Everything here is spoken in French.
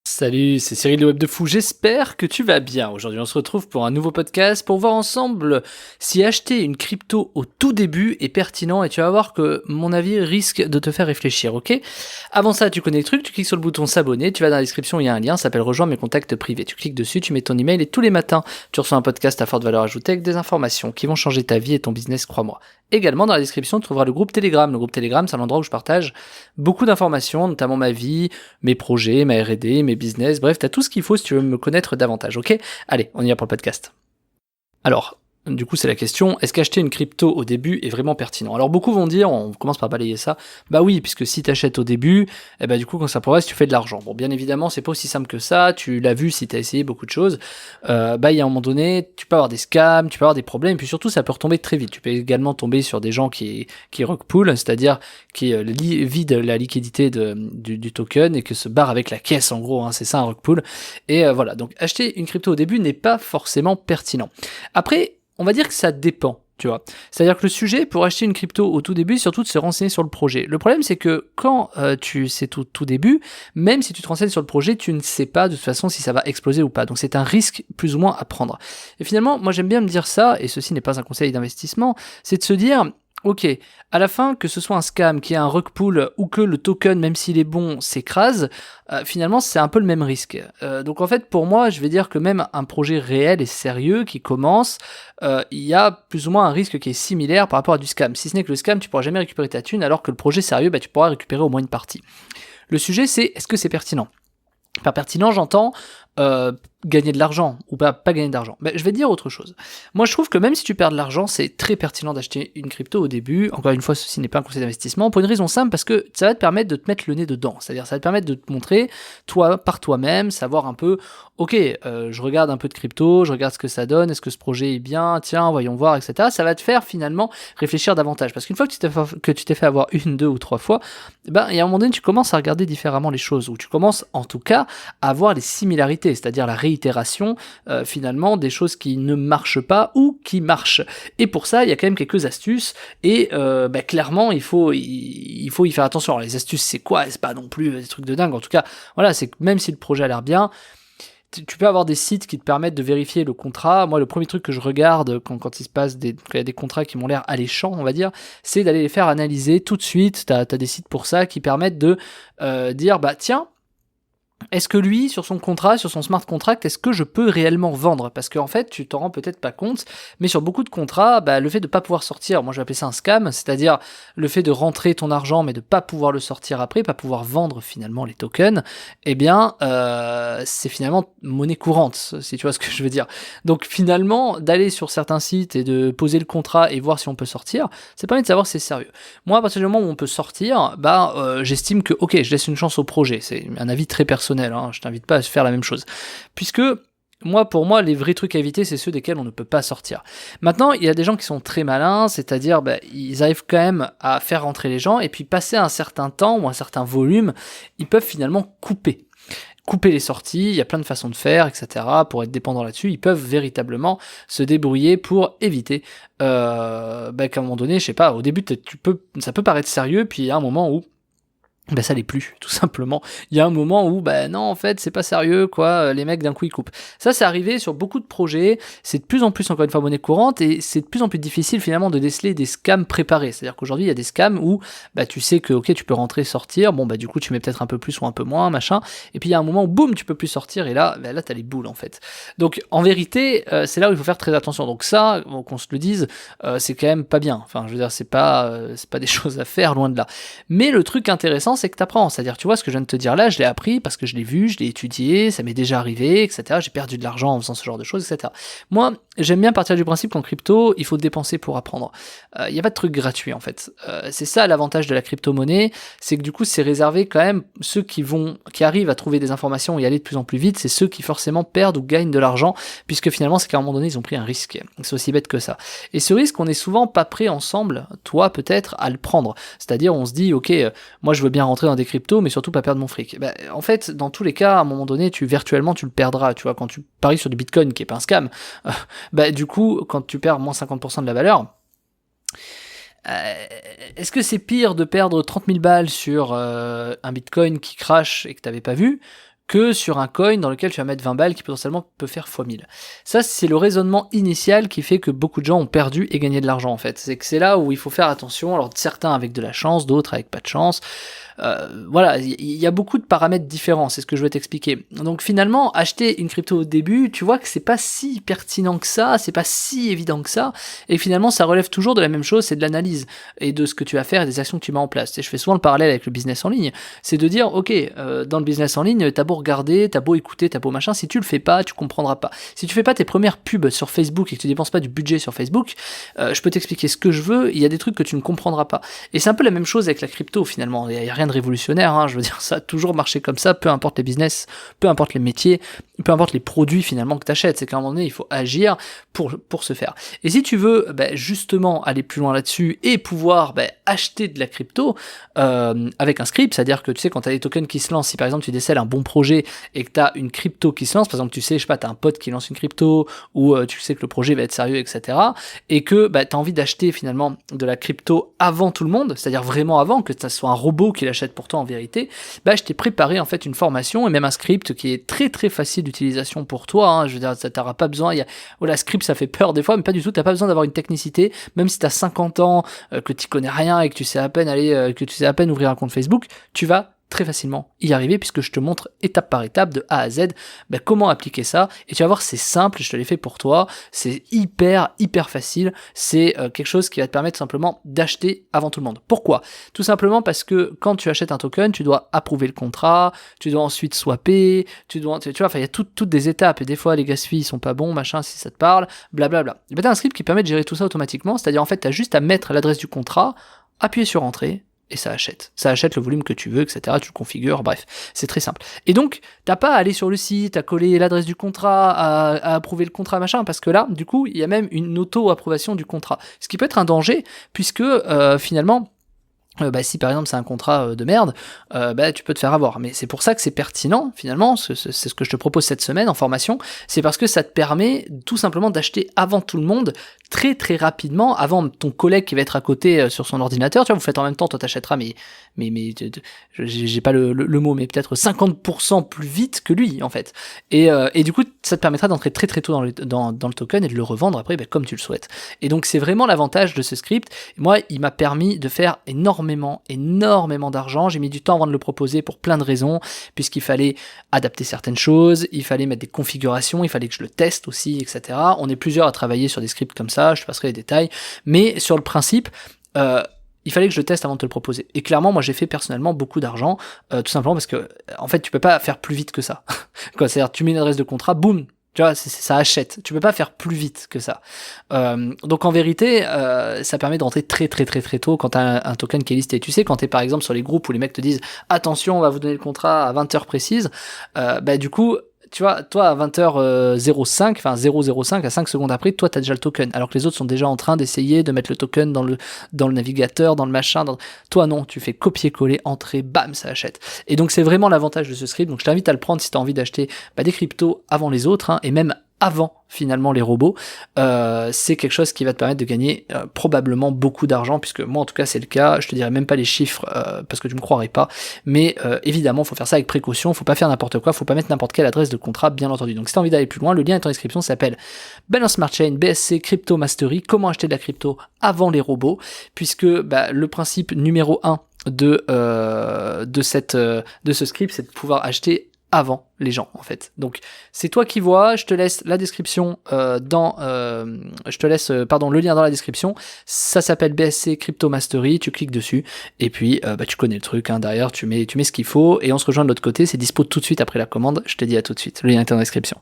Salut, c'est Cyril de Web de Fou, j'espère que tu vas bien. Aujourd'hui on se retrouve pour un nouveau podcast pour voir ensemble si acheter une crypto au tout début est pertinent et tu vas voir que mon avis risque de te faire réfléchir, ok? Avant ça, tu connais le truc, tu cliques sur le bouton s'abonner, tu vas dans la description, il y a un lien, ça s'appelle rejoindre mes contacts privés. Tu cliques dessus, tu mets ton email et tous les matins tu reçois un podcast à forte valeur ajoutée avec des informations qui vont changer ta vie et ton business, crois-moi. Également dans la description tu trouveras le groupe Telegram. Le groupe Telegram c'est un endroit où je partage beaucoup d'informations, notamment ma vie, mes projets, ma R&D, mes business, bref, t'as tout ce qu'il faut si tu veux me connaître davantage, ok? Allez, on y va pour le podcast. Alors, du coup, c'est la question, est-ce qu'acheter une crypto au début est vraiment pertinent? Alors beaucoup vont dire, on commence par balayer ça, bah oui, puisque si t'achètes au début, eh bah du coup quand ça progresse, tu fais de l'argent. Bon, bien évidemment, c'est pas aussi simple que ça, tu l'as vu si t'as essayé beaucoup de choses, bah il y a un moment donné, tu peux avoir des scams, tu peux avoir des problèmes, et puis surtout ça peut retomber très vite. Tu peux également tomber sur des gens qui rug pull, c'est-à-dire qui vident la liquidité du token et que se barrent avec la caisse en gros, hein, c'est ça un rug pull. Et voilà, donc acheter une crypto au début n'est pas forcément pertinent. Après, on va dire que ça dépend, tu vois. C'est-à-dire que le sujet pour acheter une crypto au tout début, c'est surtout de se renseigner sur le projet. Le problème, c'est que quand c'est tout début, même si tu te renseignes sur le projet, tu ne sais pas de toute façon si ça va exploser ou pas. Donc c'est un risque plus ou moins à prendre. Et finalement, moi j'aime bien me dire ça, et ceci n'est pas un conseil d'investissement, c'est de se dire, ok, à la fin, que ce soit un scam, qui est un rug pull, ou que le token, même s'il est bon, s'écrase, finalement, c'est un peu le même risque. Donc en fait, pour moi, je vais dire que même un projet réel et sérieux qui commence, il y a plus ou moins un risque qui est similaire par rapport à du scam. Si ce n'est que le scam, tu pourras jamais récupérer ta thune, alors que le projet sérieux, bah, tu pourras récupérer au moins une partie. Le sujet, c'est est-ce que c'est pertinent? Par pertinent, j'entends gagner de l'argent ou pas gagner d'argent. Je vais te dire autre chose. Moi, je trouve que même si tu perds de l'argent, c'est très pertinent d'acheter une crypto au début. Encore une fois, ceci n'est pas un conseil d'investissement pour une raison simple, parce que ça va te permettre de te mettre le nez dedans. C'est-à-dire, ça va te permettre de te montrer, toi, par toi-même, savoir un peu, ok, je regarde un peu de crypto, je regarde ce que ça donne, est-ce que ce projet est bien, tiens, voyons voir, etc. Ça va te faire finalement réfléchir davantage. Parce qu'une fois que tu t'es fait avoir une, deux ou trois fois, il y a un moment donné, tu commences à regarder différemment les choses, ou tu commences en tout cas à voir les similarités, c'est-à-dire la réitération finalement des choses qui ne marchent pas ou qui marchent. Et pour ça, il y a quand même quelques astuces et clairement, il faut y faire attention. Alors, les astuces, c'est quoi? C'est pas non plus des trucs de dingue. En tout cas, voilà, c'est que même si le projet a l'air bien, tu peux avoir des sites qui te permettent de vérifier le contrat. Moi, le premier truc que je regarde quand il se passe quand il y a des contrats qui m'ont l'air alléchants, on va dire, c'est d'aller les faire analyser tout de suite. T'as des sites pour ça qui permettent de dire, bah tiens, est-ce que lui, sur son contrat, sur son smart contract, est-ce que je peux réellement vendre? Parce qu'en fait, tu t'en rends peut-être pas compte, mais sur beaucoup de contrats, le fait de pas pouvoir sortir, moi je vais appeler ça un scam, c'est-à-dire le fait de rentrer ton argent mais de pas pouvoir le sortir après, pas pouvoir vendre finalement les tokens, eh bien, c'est finalement monnaie courante, si tu vois ce que je veux dire. Donc finalement, d'aller sur certains sites et de poser le contrat et voir si on peut sortir, ça permet de savoir si c'est sérieux. Moi, à partir du moment où on peut sortir, j'estime que, ok, je laisse une chance au projet, c'est un avis très personnel, hein, je t'invite pas à faire la même chose. Puisque, pour moi, les vrais trucs à éviter, c'est ceux desquels on ne peut pas sortir. Maintenant, il y a des gens qui sont très malins, c'est-à-dire, ils arrivent quand même à faire rentrer les gens, et puis passer un certain temps ou un certain volume, ils peuvent finalement couper les sorties, il y a plein de façons de faire, etc. Pour être dépendant là-dessus, ils peuvent véritablement se débrouiller pour éviter qu'à un moment donné, je sais pas, au début, ça peut paraître sérieux, puis il y a un moment où ça l'est plus, tout simplement. Il y a un moment où, non, en fait, c'est pas sérieux, quoi, les mecs, d'un coup, ils coupent. Ça, c'est arrivé sur beaucoup de projets, c'est de plus en plus, encore une fois, monnaie courante, et c'est de plus en plus difficile, finalement, de déceler des scams préparés. C'est-à-dire qu'aujourd'hui, il y a des scams où, tu sais que, ok, tu peux rentrer, sortir, du coup, tu mets peut-être un peu plus ou un peu moins, machin, et puis il y a un moment où, boum, tu peux plus sortir, et là, t'as les boules, en fait. Donc, en vérité, c'est là où il faut faire très attention. Donc ça, qu'on se le dise, c'est quand même pas bien. Enfin, je veux dire, c'est pas des choses à faire, loin de là. Mais le truc intéressant, c'est que tu apprends. C'est-à-dire, tu vois, ce que je viens de te dire là, je l'ai appris parce que je l'ai vu, je l'ai étudié, ça m'est déjà arrivé, etc. J'ai perdu de l'argent en faisant ce genre de choses, etc. Moi, j'aime bien partir du principe qu'en crypto, il faut dépenser pour apprendre. Il n'y a pas de truc gratuit, en fait. C'est ça l'avantage de la crypto-monnaie, c'est que du coup, c'est réservé quand même ceux qui arrivent à trouver des informations et aller de plus en plus vite, c'est ceux qui forcément perdent ou gagnent de l'argent, puisque finalement, c'est qu'à un moment donné, ils ont pris un risque. C'est aussi bête que ça. Et ce risque, on n'est souvent pas prêt ensemble, toi peut-être, à le prendre. C'est-à-dire, on se dit, ok, moi je veux bien rentrer dans des cryptos, mais surtout pas perdre mon fric. En fait, dans tous les cas, à un moment donné, virtuellement, tu le perdras. Tu vois, quand tu paries sur du Bitcoin, qui est pas un scam, du coup, quand tu perds moins 50% de la valeur, est-ce que c'est pire de perdre 30 000 balles sur un Bitcoin qui crash et que t'avais pas vu, que sur un coin dans lequel tu vas mettre 20 balles qui potentiellement peut faire x1000. Ça, c'est le raisonnement initial qui fait que beaucoup de gens ont perdu et gagné de l'argent en fait. C'est que c'est là où il faut faire attention, alors certains avec de la chance, d'autres avec pas de chance. Voilà, il y a beaucoup de paramètres différents, c'est ce que je vais t'expliquer. Donc finalement, acheter une crypto au début, tu vois que c'est pas si pertinent que ça, c'est pas si évident que ça, et finalement ça relève toujours de la même chose, c'est de l'analyse, et de ce que tu vas faire et des actions que tu mets en place. Et je fais souvent le parallèle avec le business en ligne, c'est de dire, ok, dans le business en ligne, t'as beau regarder, t'as beau écouter, t'as beau machin, si tu le fais pas, tu comprendras pas. Si tu fais pas tes premières pubs sur Facebook et que tu dépenses pas du budget sur Facebook, je peux t'expliquer ce que je veux, il y a des trucs que tu ne comprendras pas. Et c'est un peu la même chose avec la crypto finalement, il y a rien de révolutionnaire, hein, je veux dire, ça a toujours marché comme ça, peu importe les business, peu importe les métiers, peu importe les produits finalement que tu achètes, c'est qu'à un moment donné, il faut agir pour se faire. Et si tu veux justement aller plus loin là-dessus et pouvoir acheter de la crypto avec un script, c'est-à-dire que tu sais, quand tu as des tokens qui se lancent, si par exemple tu décèles un bon projet et que tu as une crypto qui se lance, par exemple tu sais, je sais pas, tu as un pote qui lance une crypto ou tu sais que le projet va être sérieux, etc. et que tu as envie d'acheter finalement de la crypto avant tout le monde, c'est-à-dire vraiment avant, que ça soit un robot qui l'achète pour toi en vérité, je t'ai préparé en fait une formation et même un script qui est très très facile d'utilisation pour toi, hein. Je veux dire, ça t'aura pas besoin, voilà, script ça fait peur des fois, mais pas du tout, t'as pas besoin d'avoir une technicité, même si t'as 50 ans, que t'y connais rien et que tu sais à peine ouvrir un compte Facebook, tu vas très facilement y arriver puisque je te montre étape par étape de A à Z comment appliquer ça, et tu vas voir, c'est simple, je te l'ai fait pour toi, c'est hyper facile, c'est quelque chose qui va te permettre simplement d'acheter avant tout le monde. Pourquoi ? Tout simplement parce que quand tu achètes un token, tu dois approuver le contrat, tu dois ensuite swapper, tu vois, enfin il y a toutes des étapes, et des fois les gas fees sont pas bons, machin, si ça te parle, blablabla. Et t'as un script qui permet de gérer tout ça automatiquement, c'est-à-dire en fait t'as juste à mettre l'adresse du contrat, appuyer sur entrée, et ça achète le volume que tu veux, etc. Tu le configures, bref, c'est très simple. Et donc, t'as pas à aller sur le site, à coller l'adresse du contrat, à approuver le contrat, machin, parce que là, du coup, il y a même une auto-approbation du contrat. Ce qui peut être un danger, puisque finalement, si par exemple c'est un contrat de merde, tu peux te faire avoir. Mais c'est pour ça que c'est pertinent finalement, c'est ce que je te propose cette semaine en formation, c'est parce que ça te permet tout simplement d'acheter avant tout le monde, très très rapidement, avant ton collègue qui va être à côté sur son ordinateur. Tu vois, vous faites en même temps, toi t'achèteras, mais j'ai pas le mot, mais peut-être 50% plus vite que lui en fait. Et du coup, ça te permettra d'entrer très très tôt dans le token et de le revendre après comme tu le souhaites. Et donc c'est vraiment l'avantage de ce script. Moi, il m'a permis de faire énormément d'argent. J'ai mis du temps avant de le proposer pour plein de raisons, puisqu'il fallait adapter certaines choses, il fallait mettre des configurations, il fallait que je le teste aussi, etc. On est plusieurs à travailler sur des scripts comme ça, je te passerai les détails, mais sur le principe, il fallait que je le teste avant de te le proposer. Et clairement, moi j'ai fait personnellement beaucoup d'argent, tout simplement parce que en fait tu peux pas faire plus vite que ça. C'est-à-dire tu mets une adresse de contrat, boum, tu vois, ça achète. Tu peux pas faire plus vite que ça. Donc en vérité, ça permet de rentrer très tôt quand t'as un token qui est listé. Tu sais, quand t'es par exemple sur les groupes où les mecs te disent « Attention, on va vous donner le contrat à 20h précises », du coup, tu vois, toi à 20h05, enfin 005, à 5 secondes après, toi t'as déjà le token, alors que les autres sont déjà en train d'essayer de mettre le token dans le navigateur, dans le machin. Toi non, tu fais copier-coller, entrer, bam, ça achète. Et donc c'est vraiment l'avantage de ce script, donc je t'invite à le prendre si t'as envie d'acheter des cryptos avant les autres, hein, et même avant finalement les robots, c'est quelque chose qui va te permettre de gagner probablement beaucoup d'argent, puisque moi en tout cas c'est le cas, je te dirai même pas les chiffres parce que tu me croirais pas, mais évidemment faut faire ça avec précaution, faut pas faire n'importe quoi, faut pas mettre n'importe quelle adresse de contrat bien entendu. Donc si tu as envie d'aller plus loin, le lien est en description, ça s'appelle Binance Smart Chain BSC Crypto Mastery, comment acheter de la crypto avant les robots, puisque le principe numéro 1 de ce script, c'est de pouvoir acheter avant les gens en fait. Donc c'est toi qui vois, je te laisse la description le lien dans la description. Ça s'appelle BSC Crypto Mastery, tu cliques dessus et puis tu connais le truc, hein, derrière tu mets ce qu'il faut et on se rejoint de l'autre côté, c'est dispo tout de suite après la commande. Je te dis à tout de suite. Le lien est en description.